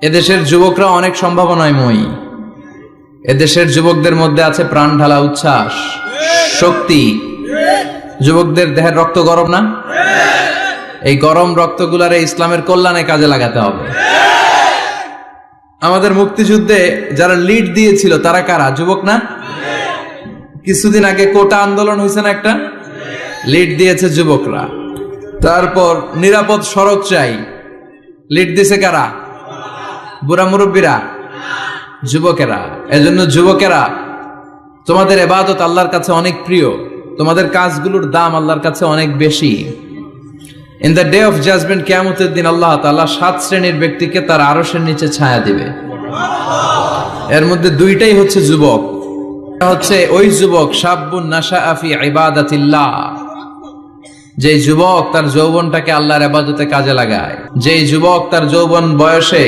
এদেশের যুবকরা অনেক সম্ভাবনায় মই। এদেশের যুবকদের মধ্যে আছে প্রাণ ঢালা উচ্ছ্বাস, শক্তি। যুবকদের দেহের রক্ত গরম না? এই গরম রক্তগুলারে ইসলামের কল্যাণে কাজে লাগাতে হবে। আমাদের মুক্তিযুদ্ধে যারা লিড দিয়েছিল তারা কারা? যুবক না? কিছুদিন আগে কোটা আন্দোলন হয়েছে না একটা? লিড দিয়েছে যুবকরা। তারপর নিরাপদ সড়ক চাই, লিড দিছে কারা? বুড়া মুরব্বীরা? যুবকেরা। এজন্য যুবকেরা, তোমাদের ইবাদত আল্লাহর কাছে অনেক প্রিয়, তোমাদের কাজগুলোর দাম আল্লাহর কাছে অনেক বেশি। In the day of judgement, কিয়ামতের দিন আল্লাহ তাআলা 7 শ্রেণীর ব্যক্তিকে তার আরশের নিচে ছায়া দিবে। এর মধ্যে দুইটাই হচ্ছে যুবক। হচ্ছে ওই যুবক শাবুন নাশাআ ফি ইবাদাতিল্লাহ, যে যুবক তার যৌবনটাকে আল্লাহর ইবাদতে কাজে লাগায়, যে যুবক তার যৌবন বয়সে